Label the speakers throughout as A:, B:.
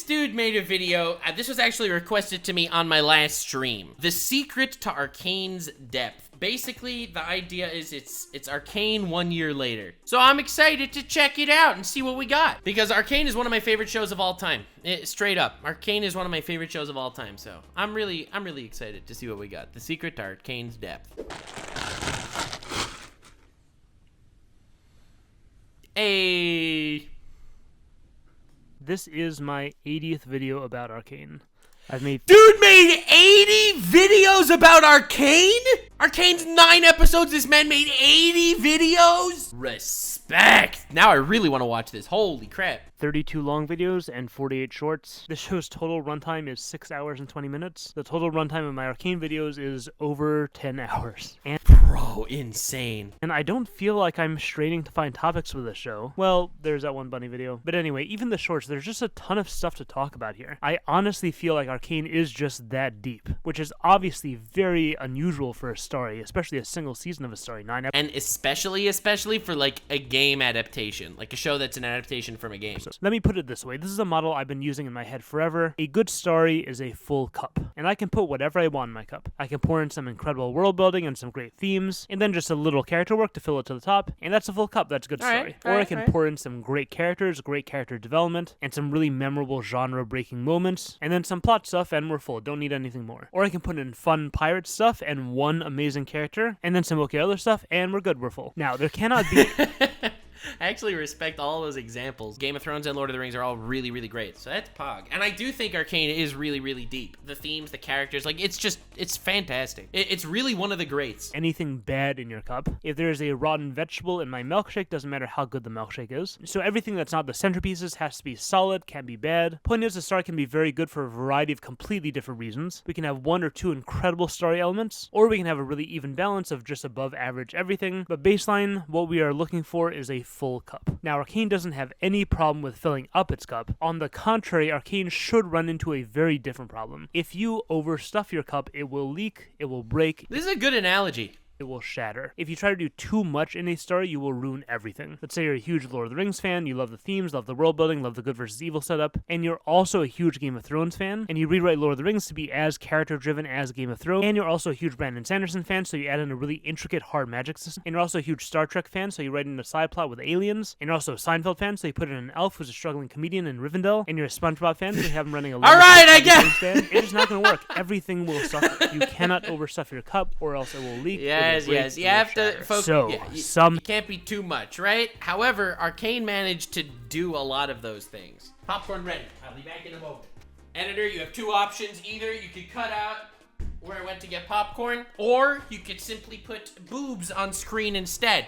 A: dude made a video. This was actually requested to me on my last stream. The secret to Arcane's depth. Basically, the idea is it's Arcane 1 year later. So I'm excited to check it out and see what we got. Because Arcane is one of my favorite shows of all time. Straight up. Arcane is one of my favorite shows of all time. So I'm really excited to see what we got. The secret to Arcane's depth. Hey.
B: This is my 80th video about Arcane.
A: Dude made 80 videos about Arcane? Arcane's 9 episodes, this man made 80 videos? Respect. Now I really want to watch this. Holy crap.
B: 32 long videos and 48 shorts. This show's total runtime is 6 hours and 20 minutes. The total runtime of my Arcane videos is over 10 hours. And
A: bro, insane.
B: And I don't feel like I'm straining to find topics for this show. Well, there's that one bunny video. But anyway, even the shorts, there's just a ton of stuff to talk about here. I honestly feel like Arcane is just that deep, which is obviously very unusual for a story, especially a single season of a story.
A: And especially for like a game adaptation, like a show that's an adaptation from a game.
B: So, let me put it this way. This is a model I've been using in my head forever. A good story is a full cup, and I can put whatever I want in my cup. I can pour in some incredible world building and some great themes, and then just a little character work to fill it to the top, and that's a full cup. That's a good story. Or I can pour in some great characters, great character development, and some really memorable genre-breaking moments, and then some plot stuff, and we're full. Don't need anything more. Or I can put in fun pirate stuff and one amazing character, and then some okay other stuff, and we're good. We're full. Now, there cannot be...
A: I actually respect all those examples. Game of Thrones and Lord of the Rings are all really, really great. So that's Pog. And I do think Arcane is really, really deep. The themes, the characters, like, it's fantastic. It's really one of the greats.
B: Anything bad in your cup. If there is a rotten vegetable in my milkshake, doesn't matter how good the milkshake is. So everything that's not the centerpieces has to be solid, can't be bad. Point is, the story can be very good for a variety of completely different reasons. We can have 1 or 2 incredible story elements, or we can have a really even balance of just above average everything. But baseline, what we are looking for is a full cup. Now, Arcane doesn't have any problem with filling up its cup. On the contrary, Arcane should run into a very different problem. If you overstuff your cup, it will leak, it will break.
A: This is a good analogy.
B: It will shatter. If you try to do too much in a story, you will ruin everything. Let's say you're a huge Lord of the Rings fan, you love the themes, love the world building, love the good versus evil setup, and you're also a huge Game of Thrones fan, and you rewrite Lord of the Rings to be as character-driven as Game of Thrones, and you're also a huge Brandon Sanderson fan, so you add in a really intricate hard magic system, and you're also a huge Star Trek fan, so you write in a side plot with aliens, and you're also a Seinfeld fan, so you put in an elf who's a struggling comedian in Rivendell, and you're a SpongeBob fan, so you have him running a
A: Alright, I guess!
B: It's just not going to work. Everything will suffer. You cannot overstuff your cup, or else it will leak.
A: Yes. You can't be too much, right? However, Arcane managed to do a lot of those things. Popcorn ready. I'll be back in a moment. Editor, you have 2 options. Either you could cut out where I went to get popcorn, or you could simply put boobs on screen instead.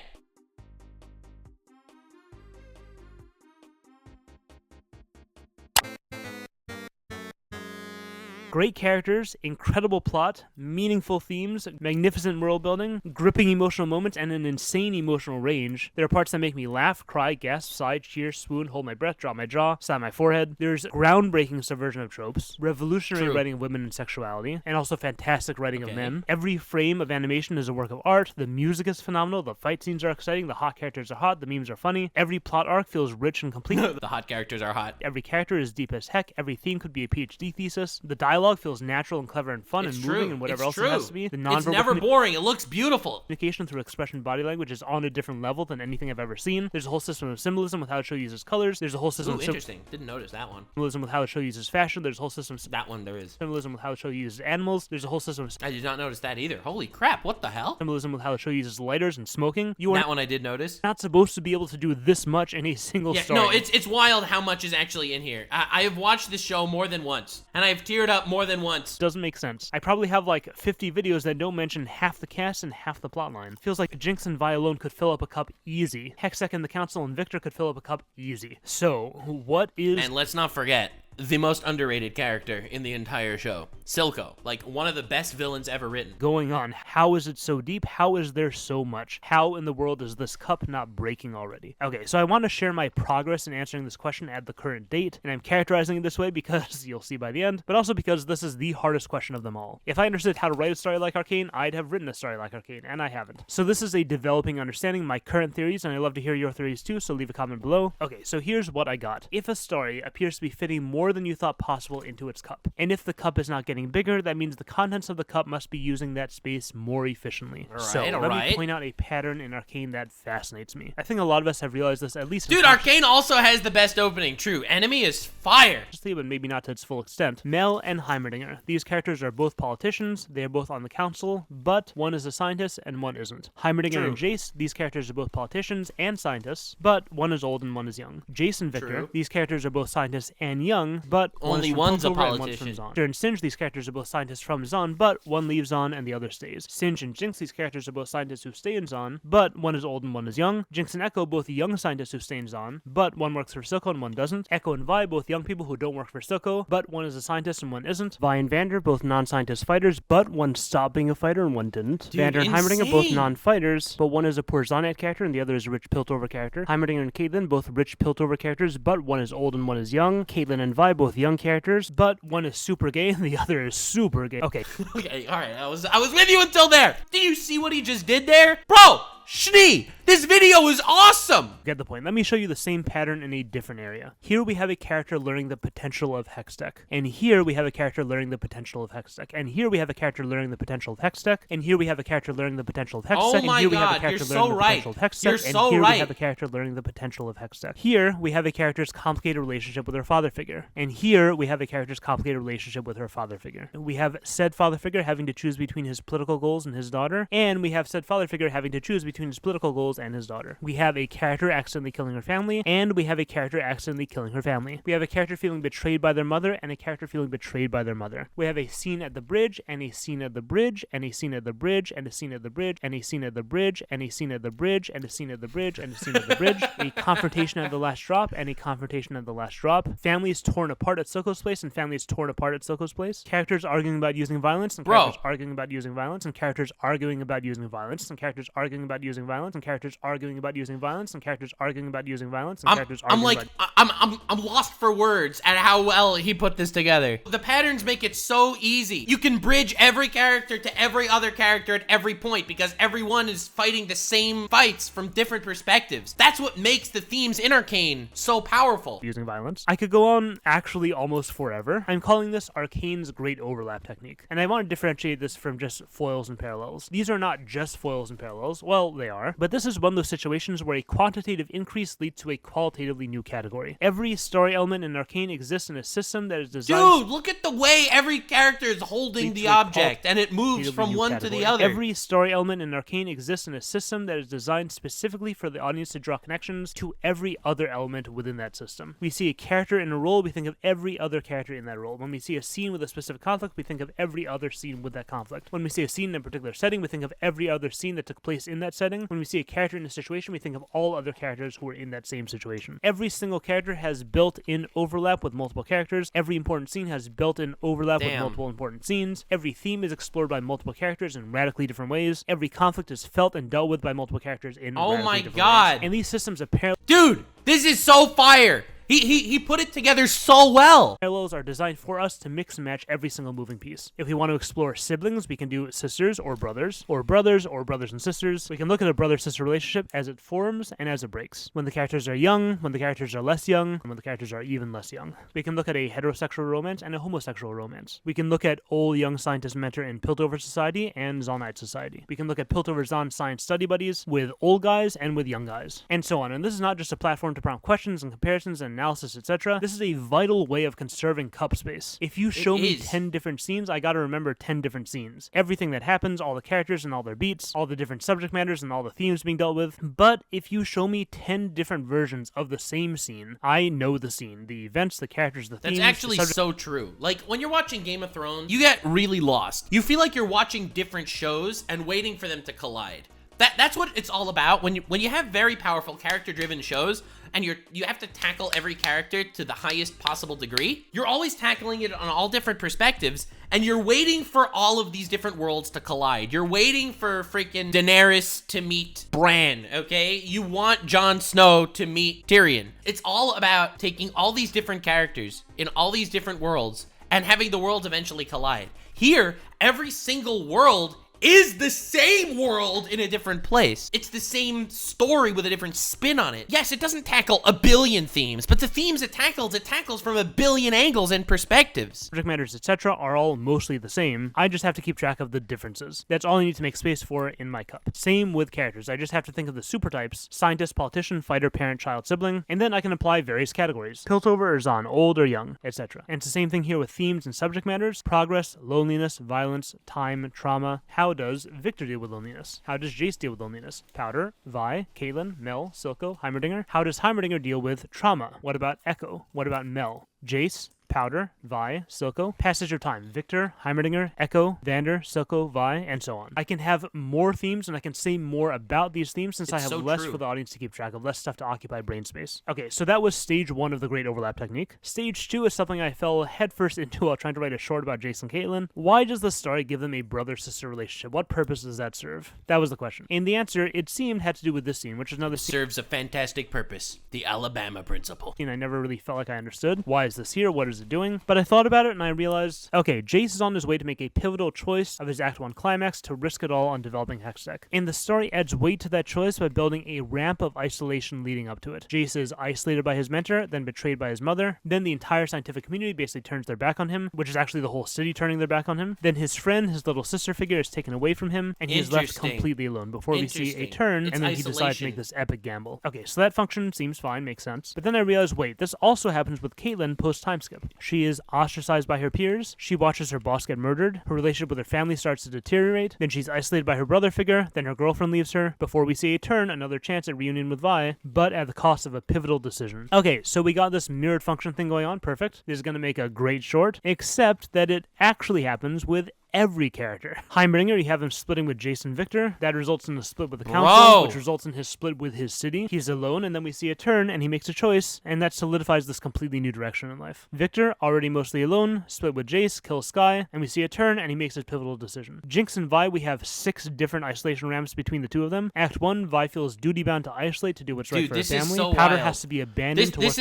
B: Great characters, incredible plot, meaningful themes, magnificent world building, gripping emotional moments, and an insane emotional range. There are parts that make me laugh, cry, gasp, sigh, cheer, swoon, hold my breath, drop my jaw, sigh my forehead. There's groundbreaking subversion of tropes, revolutionary writing of women and sexuality, and also fantastic writing of men. Every frame of animation is a work of art. The music is phenomenal. The fight scenes are exciting. The hot characters are hot. The memes are funny. Every plot arc feels rich and complete.
A: The hot characters are hot.
B: Every character is deep as heck. Every theme could be a PhD thesis. The dialogue feels natural and clever and fun and moving and whatever else it has to be.
A: It's never boring. It looks beautiful.
B: Communication through expression body language is on a different level than anything I've ever seen. There's a whole system of symbolism with how the show uses colors. There's a whole system of
A: interesting. Didn't notice that one.
B: Symbolism with how the show uses fashion. There's a whole system
A: that one there is.
B: Symbolism with how the show uses animals. There's a whole system of
A: I did not notice that either. Holy crap, what the hell?
B: Symbolism with how the show uses lighters and smoking.
A: That one I did notice.
B: Not supposed to be able to do this much in a single story.
A: No, it's wild how much is actually in here. I have watched this show more than once, and I've teared up more than once.
B: Doesn't make sense. I probably have like 50 videos that don't mention half the cast and half the plotline. Feels like Jinx and Vi alone could fill up a cup easy. Hexek and the Council and Victor could fill up a cup easy. So, what is...
A: And let's not forget, the most underrated character in the entire show, Silco, like one of the best villains ever written.
B: Going on, how is it so deep? How is there so much? How in the world is this cup not breaking already? Okay, so I want to share my progress in answering this question at the current date, and I'm characterizing it this way because you'll see by the end, but also because this is the hardest question of them all. If I understood how to write a story like Arcane, I'd have written a story like Arcane, and I haven't. So this is a developing understanding, my current theories, and I'd love to hear your theories too, so leave a comment below. Okay, so here's what I got. If a story appears to be fitting more more than you thought possible into its cup. And if the cup is not getting bigger, that means the contents of the cup must be using that space more efficiently. Let me point out a pattern in Arcane that fascinates me. I think a lot of us have realized this at least.
A: Dude, Arcane also has the best opening. True, enemy is fire.
B: But maybe not to its full extent. Mel and Heimerdinger. These characters are both politicians. They are both on the council, but one is a scientist and one isn't. Heimerdinger and Jace. These characters are both politicians and scientists, but one is old and one is young. Jace and Victor. These characters are both scientists and young, but
A: only one's a politician.
B: During Singe, these characters are both scientists from Zon, but one leaves Zon and the other stays. Singe and Jinx, these characters are both scientists who stay in Zon, but one is old and one is young. Jinx and Echo, both young scientists who stay in Zon, but one works for Silco and one doesn't. Echo and Vi, both young people who don't work for Silco, but one is a scientist and one isn't. Vi and Vander, both non-scientist fighters, but one stopped being a fighter and one didn't.
A: Dude,
B: Vander and Heimerdinger, both non-fighters, but one is a poor Zonite character and the other is a rich Piltover character. Heimerdinger and Caitlyn, both rich Piltover characters, but one is old and one is young. Caitlyn and Vi, both young characters, but one is super gay and the other is super gay. Okay.
A: Okay, alright, I was with you until there. Did you see what he just did there? Bro! Schnee! This video is awesome!
B: Get the point. Let me show you the same pattern in a different area. Here we have a character learning the potential of Hextech. And here we have a character learning the potential of Hextech. And here we have a character learning the potential of Hextech. And here we have a character learning the potential of Hextech.
A: Oh my god, you're so right. You're so right.
B: And here we have a character learning the potential of Hextech. Here we have a character's complicated relationship with her father figure. And here we have a character's complicated relationship with her father figure. We have said father figure having to choose between his political goals and his daughter. And we have said father figure having to choose between his political goals and his daughter. We have a character accidentally killing her family, and we have a character accidentally killing her family. We have a character feeling betrayed by their mother, and a character feeling betrayed by their mother. We have a scene at the bridge, and a scene at the bridge, and a scene at the bridge, and a scene at the bridge, and a scene at the bridge, and a scene at the bridge, and a scene at the bridge, and a scene at the bridge. A confrontation at the last drop, and a confrontation at the last drop. Families torn apart at Silco's place, and families torn apart at Silco's place. Characters arguing about using violence, and characters arguing about using violence, and characters arguing about using violence, and characters arguing about using violence, and characters arguing about using violence, and characters arguing about using violence, and characters arguing
A: I'm lost for words at how well he put this together. The patterns make it so easy. You can bridge every character to every other character at every point because everyone is fighting the same fights from different perspectives. That's what makes the themes in Arcane so powerful.
B: Using violence. I could go on actually almost forever. I'm calling this Arcane's Great Overlap Technique, and I want to differentiate this from just foils and parallels. These are not just foils and parallels. Well, they are, but this is one of those situations where a quantitative increase leads to a qualitatively new category. Every story element in Arcane exists in a system that is designed...
A: Dude, look at the way every character is holding the object, and it moves from one to the other.
B: Every story element in Arcane exists in a system that is designed specifically for the audience to draw connections to every other element within that system. We see a character in a role, we think of every other character in that role. When we see a scene with a specific conflict, we think of every other scene with that conflict. When we see a scene in a particular setting, we think of every other scene that took place in that setting. When we see a character in a situation, we think of all other characters who were in that same situation. Every single character has built-in overlap with multiple characters. Every important scene has built-in overlap with multiple important scenes. Every theme is explored by multiple characters in radically different ways. Every conflict is felt and dealt with by multiple characters in radically different ways. And these systems apparently...
A: Dude, this is so fire! He put it together so well.
B: Parallels are designed for us to mix and match every single moving piece. If we want to explore siblings, we can do sisters or brothers and sisters. We can look at a brother-sister relationship as it forms and as it breaks. When the characters are young, when the characters are less young, and when the characters are even less young. We can look at a heterosexual romance and a homosexual romance. We can look at old young scientist mentor in Piltover Society and Zonite Society. We can look at Piltover Zon science study buddies with old guys and with young guys, and so on. And this is not just a platform to prompt questions and comparisons and analysis, etc. This is a vital way of conserving cup space. If you show me 10 different scenes, I gotta remember 10 different scenes. Everything that happens, all the characters and all their beats, all the different subject matters and all the themes being dealt with. But if you show me 10 different versions of the same scene, I know the scene, the events, the characters, the themes.
A: That's actually so true. Like, when you're watching Game of Thrones, you get really lost. You feel like you're watching different shows and waiting for them to collide. That's what it's all about. When you have very powerful character-driven shows, and you have to tackle every character to the highest possible degree, you're always tackling it on all different perspectives, and you're waiting for all of these different worlds to collide. You're waiting for freaking Daenerys to meet Bran, okay? You want Jon Snow to meet Tyrion. It's all about taking all these different characters in all these different worlds and having the worlds eventually collide. Here, every single world is the same world in a different place. It's the same story with a different spin on it. Yes, it doesn't tackle a billion themes, but the themes it tackles from a billion angles and perspectives.
B: Subject matters, etc. are all mostly the same. I just have to keep track of the differences. That's all I need to make space for in my cup. Same with characters. I just have to think of the super types: scientist, politician, fighter, parent, child, sibling, and then I can apply various categories: Piltover or Zahn, old or young, etc. And it's the same thing here with themes and subject matters: progress, loneliness, violence, time, trauma. How does Victor deal with loneliness? How does Jace deal with loneliness? Powder, Vi, Caitlin, Mel, Silco, Heimerdinger. How does Heimerdinger deal with trauma? What about Echo? What about Mel? Jace, Powder, Vi, Silco. Passage of time: Victor, Heimerdinger, Echo, Vander, Silco, Vi, and so on. I can have more themes and I can say more about these themes since I have less for the audience to keep track of, less stuff to occupy brain space. Okay, so that was stage 1 of the Great Overlap technique. Stage 2 is something I fell headfirst into while trying to write a short about Jace and Caitlin. Why does the story give them a brother-sister relationship? What purpose does that serve? That was the question. And the answer, it seemed, had to do with this scene, which is another scene.
A: Serves a fantastic purpose. The Alabama principle.
B: I never really felt like I understood. Why is this here? What is it doing? But I thought about it and I realized, okay, Jace is on his way to make a pivotal choice of his Act 1 climax to risk it all on developing Hextech. And the story adds weight to that choice by building a ramp of isolation leading up to it. Jace is isolated by his mentor, then betrayed by his mother. Then the entire scientific community basically turns their back on him, which is actually the whole city turning their back on him. Then his friend, his little sister figure, is taken away from him, and he is left completely alone before we see a turn, and then he decides to make this epic gamble. Okay, so that function seems fine, makes sense. But then I realized, wait, this also happens with Caitlin post-time skip. She is ostracized by her peers, she watches her boss get murdered, her relationship with her family starts to deteriorate, then she's isolated by her brother figure, then her girlfriend leaves her, before we see a turn, another chance at reunion with Vi, but at the cost of a pivotal decision. Okay, so we got this mirrored function thing going on, perfect. This is going to make a great short, except that it actually happens with every character. Heimerdinger, you have him splitting with Jason Victor. That results in a split with the council, which results in his split with his city. He's alone, and then we see a turn, and he makes a choice, and that solidifies this completely new direction in life. Victor, already mostly alone, split with Jace, kills Skye, and we see a turn, and he makes his pivotal decision. Jinx and Vi, we have 6 different isolation ramps between the two of them. Act 1, Vi feels duty-bound to isolate to do what's right for her family. Powder has to be abandoned.
A: This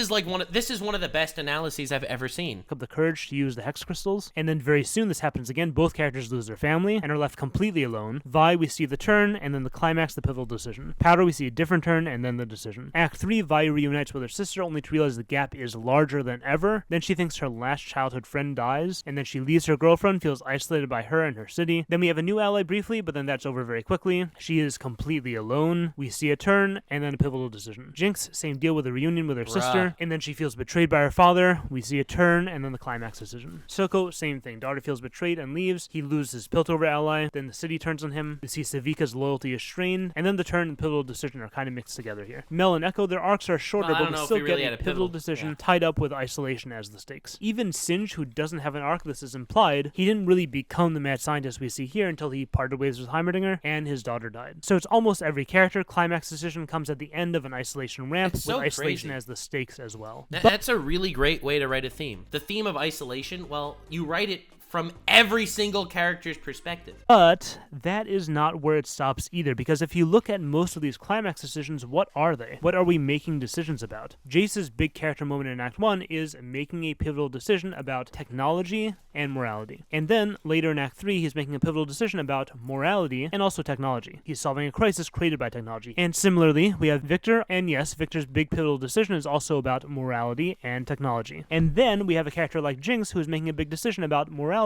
A: is one of the best analyses I've ever seen.
B: Up the courage to use the hex crystals, and then very soon this happens again. Both characters lose their family and are left completely alone. Vi, we see the turn, and then the climax, the pivotal decision. Powder, we see a different turn, and then the decision. Act 3, Vi reunites with her sister, only to realize the gap is larger than ever. Then she thinks her last childhood friend dies, and then she leaves her girlfriend, feels isolated by her and her city. Then we have a new ally briefly, but then that's over very quickly. She is completely alone. We see a turn, and then a pivotal decision. Jinx, same deal with a reunion with her sister, and then she feels betrayed by her father. We see a turn, and then the climax decision. Silco, same thing. Daughter feels betrayed and leaves. He loses his Piltover ally, then the city turns on him. We see Savika's loyalty is strained, and then the turn and pivotal decision are kind of mixed together here. Mel and Echo, their arcs are shorter, but we still get a pivotal decision tied up with isolation as the stakes. Even Singe, who doesn't have an arc, this is implied, he didn't really become the mad scientist we see here until he parted ways with Heimerdinger and his daughter died. So it's almost every character. Climax decision comes at the end of an isolation ramp, with isolation as the stakes as well.
A: That's a really great way to write a theme. The theme of isolation, well, you write it from every single character's perspective.
B: But that is not where it stops either, because if you look at most of these climax decisions, what are they? What are we making decisions about? Jace's big character moment in Act 1 is making a pivotal decision about technology and morality. And then, later in Act 3, he's making a pivotal decision about morality and also technology. He's solving a crisis created by technology. And similarly, we have Victor, and yes, Victor's big pivotal decision is also about morality and technology. And then we have a character like Jinx, who is making a big decision about morality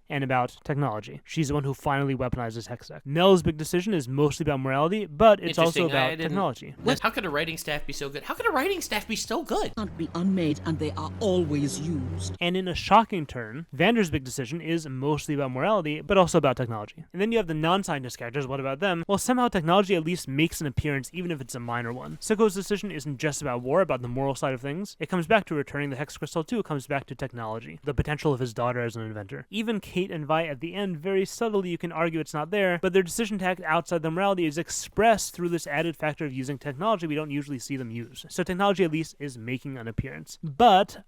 B: and about technology. She's the one who finally weaponizes Hextech. Mel's big decision is mostly about morality, but it's also about technology.
A: How could a writing staff be so good? How could a writing staff be so good?
C: Can't be unmade, and they are always used.
B: And in a shocking turn, Vander's big decision is mostly about morality, but also about technology. And then you have the non-scientist characters. What about them? Well, somehow technology at least makes an appearance, even if it's a minor one. Silco's decision isn't just about war, about the moral side of things. It comes back to returning the Hex Crystal too. It comes back to technology, the potential of his daughter as an inventor. Even Kate and Vi at the end, very subtly, you can argue it's not there, but their decision to act outside the morality is expressed through this added factor of using technology we don't usually see them use. So technology at least is making an appearance. But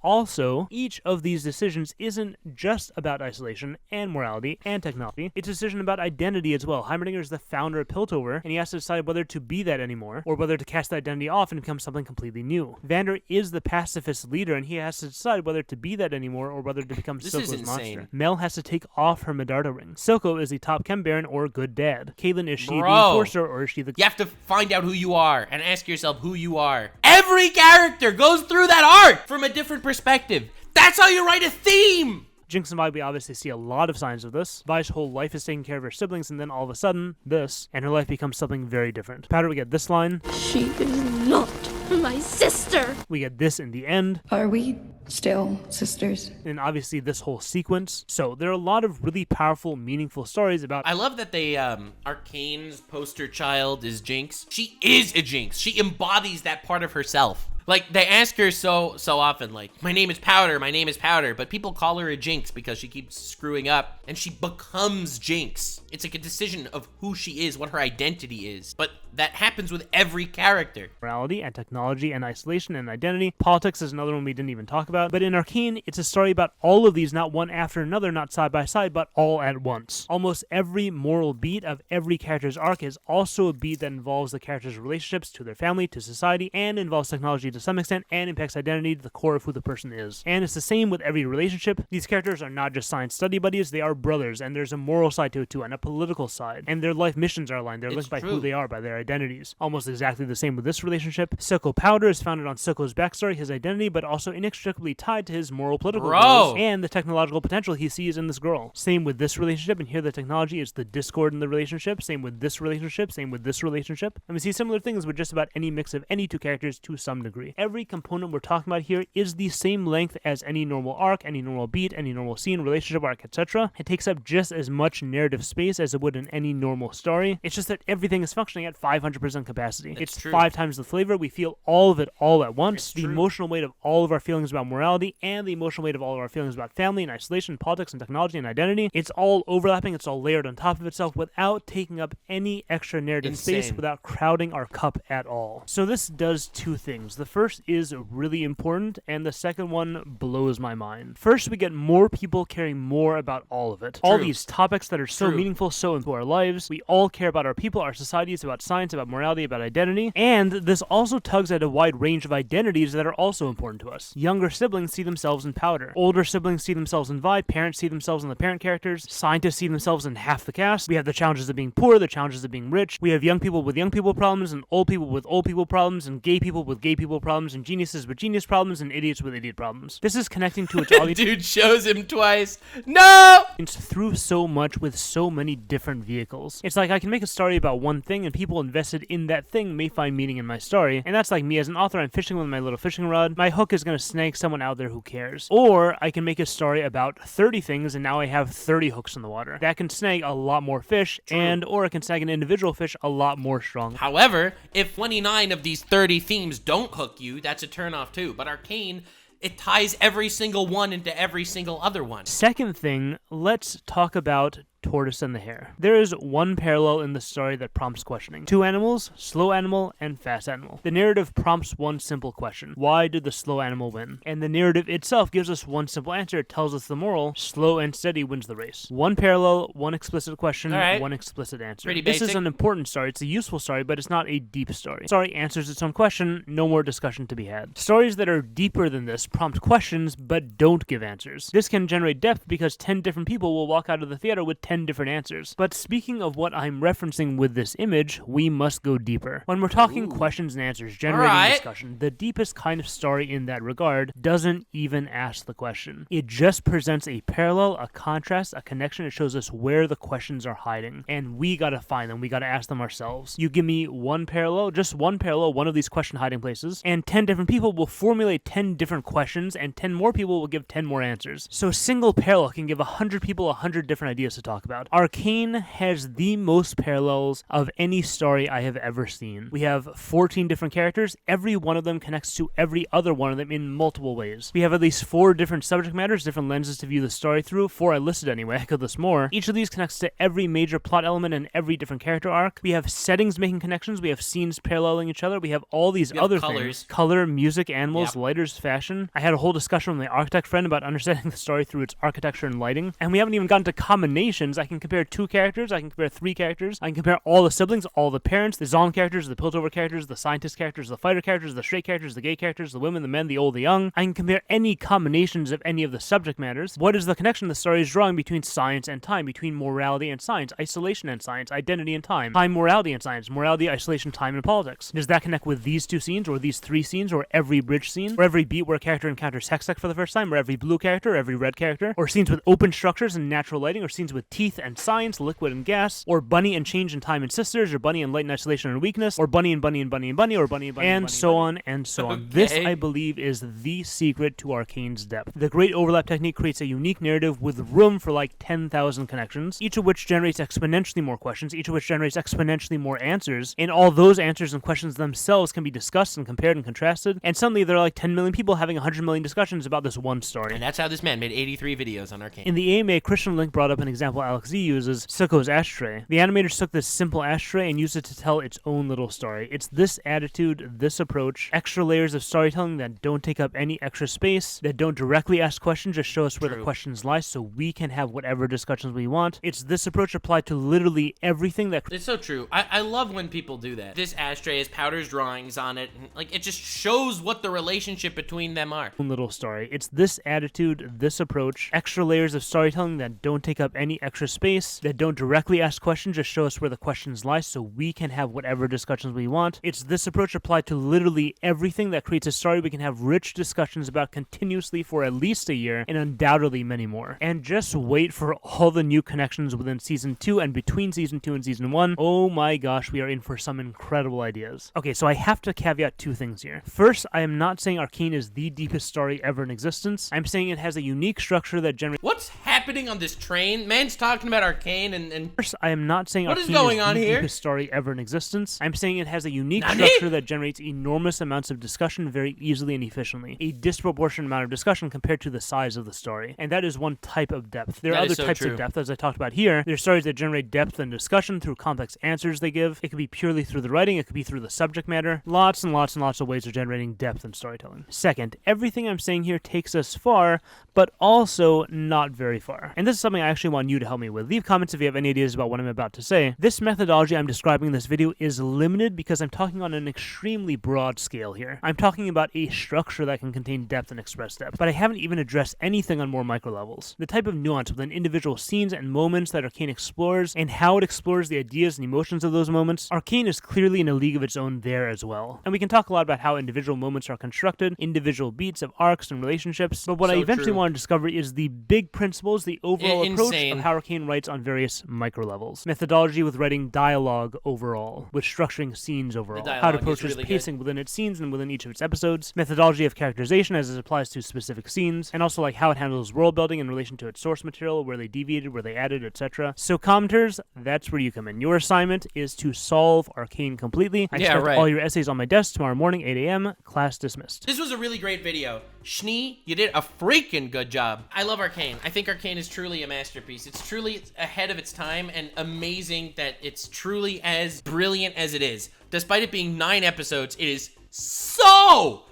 B: also, each of these decisions isn't just about isolation and morality and technology. It's a decision about identity as well. Heimerdinger is the founder of Piltover, and he has to decide whether to be that anymore, or whether to cast that identity off and become something completely new. Vander is the pacifist leader, and he has to decide whether to be that anymore, or whether to become Silco's monster. here. Mel has to take off her Medardo ring. Silco is the top chem baron or good dad. Caitlyn, is she the enforcer or is she the...
A: You have to find out who you are and ask yourself who you are. Every character goes through that arc from a different perspective. That's how you write a theme!
B: Jinx and Vi, we obviously see a lot of signs of this. Vi's whole life is taking care of her siblings, and then all of a sudden, this, and her life becomes something very different. Powder, we get this line.
D: She is not my sister.
B: We get this in the end.
E: Are we still sisters?
B: And obviously this whole sequence. So there are a lot of really powerful, meaningful stories about...
A: I love that they, Arcane's poster child is Jinx. She is a Jinx. She embodies that part of herself. Like, they ask her so often, like, my name is Powder, but people call her a Jinx because she keeps screwing up, and she becomes Jinx. It's like a decision of who she is, what her identity is. But that happens with every character.
B: Morality and technology and isolation and identity. Politics is another one we didn't even talk about. But in Arcane, it's a story about all of these, not one after another, not side by side, but all at once. Almost every moral beat of every character's arc is also a beat that involves the character's relationships to their family, to society, and involves technology to some extent, and impacts identity to the core of who the person is. And it's the same with every relationship. These characters are not just science study buddies, they are brothers, and there's a moral side to it too, and a political side. And their life missions are aligned. They're linked by who they are, by their identities. Almost exactly the same with this relationship. Silco Powder is founded on Silco's backstory, his identity, but also inextricably tied to his moral political goals and the technological potential he sees in this girl. Same with this relationship, and here the technology is the discord in the relationship. Same with this relationship, same with this relationship. And we see similar things with just about any mix of any two characters to some degree. Every component we're talking about here is the same length as any normal arc, any normal beat, any normal scene, relationship arc, etc. It takes up just as much narrative space as it would in any normal story. It's just that everything is functioning at 500% capacity. It's 5 times the flavor. We feel all of it all at once. The emotional weight of all of our feelings about morality and the emotional weight of all of our feelings about family and isolation, politics and technology and identity. It's all overlapping. It's all layered on top of itself without taking up any extra narrative space, without crowding our cup at all. So this does two things. The first is really important, and the second one blows my mind. First, we get more people caring more about all of it. All these topics that are so meaningful, so into our lives. We all care about our people, our societies, about science, about morality, about identity, and this also tugs at a wide range of identities that are also important to us. Younger siblings see themselves in Powder. Older siblings see themselves in Vi. Parents see themselves in the parent characters. Scientists see themselves in half the cast. We have the challenges of being poor, the challenges of being rich. We have young people with young people problems, and old people with old people problems, and gay people with gay people problems, and geniuses with genius problems, and idiots with idiot problems. This is connecting to its audience.
A: Dude shows him twice. No!
B: It's through so much with so many different vehicles. It's like I can make a story about one thing, and people invested in that thing may find meaning in my story. And that's like me as an author. I'm fishing with my little fishing rod. My hook is going to snag someone out there who cares. Or I can make a story about 30 things, and now I have 30 hooks in the water. That can snag a lot more fish, or it can snag an individual fish a lot more strong.
A: However, if 29 of these 30 themes don't hook you, that's a turnoff too. But Arcane, it ties every single one into every single other one.
B: Second thing, let's talk about Tortoise and the Hare. There is one parallel in the story that prompts questioning. 2 animals, slow animal and fast animal. The narrative prompts one simple question. Why did the slow animal win? And the narrative itself gives us one simple answer. It tells us the moral. Slow and steady wins the race. One parallel, one explicit question, one explicit answer.
A: Pretty
B: this
A: basic.
B: is an important story. It's a useful story, but it's not a deep story. Story answers its own question. No more discussion to be had. Stories that are deeper than this prompt questions, but don't give answers. This can generate depth because 10 different people will walk out of the theater with 10 different answers. But speaking of what I'm referencing with this image, we must go deeper. When we're talking questions and answers, generating discussion, the deepest kind of story in that regard doesn't even ask the question. It just presents a parallel, a contrast, a connection. It shows us where the questions are hiding, and we gotta find them. We gotta ask them ourselves. You give me one parallel, just one parallel, one of these question hiding places, and 10 different people will formulate 10 different questions, and 10 more people will give 10 more answers. So a single parallel can give 100 people 100 different ideas to talk about. Arcane has the most parallels of any story I have ever seen. We have 14 different characters. Every one of them connects to every other one of them in multiple ways. We have at least 4 different subject matters, different lenses to view the story through. 4 I listed anyway, I could list more. Each of these connects to every major plot element and every different character arc. We have settings making connections. We have scenes paralleling each other. We have all these other things. Color, music, animals, lighters, fashion. I had a whole discussion with my architect friend about understanding the story through its architecture and lighting. And we haven't even gotten to combinations means I can compare 2 characters, I can compare 3 characters, I can compare all the siblings, all the parents, the Zom characters, the Piltover characters, the scientist characters, the fighter characters, the straight characters, the gay characters, the women, the men, the old, the young. I can compare any combinations of any of the subject matters. What is the connection the story is drawing between science and time, between morality and science, isolation and science, identity and time, morality and science, morality, isolation, time, and politics? Does that connect with these 2 scenes, or these 3 scenes, or every bridge scene, or every beat where a character encounters Hextech for the first time, or every blue character, or every red character, or scenes with open structures and natural lighting, or scenes with teeth and science, liquid and gas, or Bunny and change in time and sisters, or Bunny and light and isolation and weakness, or Bunny and Bunny and Bunny and Bunny, or Bunny and Bunny and so on and so on. This, I believe, is the secret to Arcane's depth. The great overlap technique creates a unique narrative with room for like 10,000 connections, each of which generates exponentially more questions, each of which generates exponentially more answers, and all those answers and questions themselves can be discussed and compared and contrasted, and suddenly there are like 10 million people having 100 million discussions about this one story.
A: And that's how this man made 83 videos on Arcane.
B: In the AMA, Christian Link brought up an example Alex Z uses, Sukko's ashtray. The animators took this simple ashtray and used it to tell its own little story. It's this attitude, this approach, extra layers of storytelling that don't take up any extra space, that don't directly ask questions, just show us where the questions lie so we can have whatever discussions we want. It's this approach applied to literally everything that...
A: It's so true. I love when people do that. This ashtray has Powder's drawings on it. And, like, it just shows what the relationship between them are.
B: Little story. It's this attitude, this approach, extra layers of storytelling that don't take up any extra space, that don't directly ask questions, just show us where the questions lie so we can have whatever discussions we want. It's this approach applied to literally everything that creates a story we can have rich discussions about continuously for at least a year, and undoubtedly many more. And just wait for all the new connections within Season 2 and between Season 2 and Season 1. Oh my gosh, we are in for some incredible ideas. Okay, so I have to caveat 2 things here. First, I am not saying Arcane is the deepest story ever in existence. I'm saying it has a unique structure that generates...
A: What's happening on this train? Man's talking about Arcane and...
B: First, I am not saying
A: what
B: Arcane
A: is going
B: is
A: on
B: the
A: here?
B: deepest story ever in existence. I'm saying it has a unique structure that generates enormous amounts of discussion very easily and efficiently. A disproportionate amount of discussion compared to the size of the story. And that is one type of depth. There are other types of depth, as I talked about here. There's stories that generate depth and discussion through complex answers they give. It could be purely through the writing. It could be through the subject matter. Lots and lots and lots of ways of generating depth and storytelling. Second, everything I'm saying here takes us far, but also not very far. And this is something I actually want you to help me with. Leave comments if you have any ideas about what I'm about to say. This methodology I'm describing in this video is limited because I'm talking on an extremely broad scale here. I'm talking about a structure that can contain depth and express depth, but I haven't even addressed anything on more micro levels. The type of nuance within individual scenes and moments that Arcane explores, and how it explores the ideas and emotions of those moments, Arcane is clearly in a league of its own there as well. And we can talk a lot about how individual moments are constructed, individual beats of arcs and relationships, but what I eventually want to discover is the big principles, the overall approach of how Arcane writes on various micro levels. Methodology with writing dialogue overall, with structuring scenes overall, how it approaches pacing within its scenes and within each of its episodes, methodology of characterization as it applies to specific scenes, and also like how it handles world building in relation to its source material, where they deviated, where they added, etc. So commenters, that's where you come in. Your assignment is to solve Arcane completely. I expect all your essays on my desk tomorrow morning, 8 a.m. Class dismissed.
A: This was a really great video. Schnee, you did a freaking good job. I love Arcane. I think Arcane is truly a masterpiece. It's truly ahead of its time and amazing that it's truly as brilliant as it is. Despite it being 9 episodes, it is so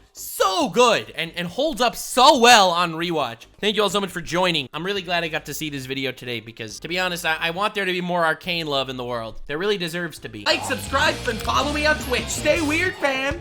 A: good and holds up so well on rewatch. Thank you all so much for joining. I'm really glad I got to see this video today because, to be honest, I want there to be more Arcane love in the world. There really deserves to be. Like, subscribe, and follow me on Twitch. Stay weird, fam.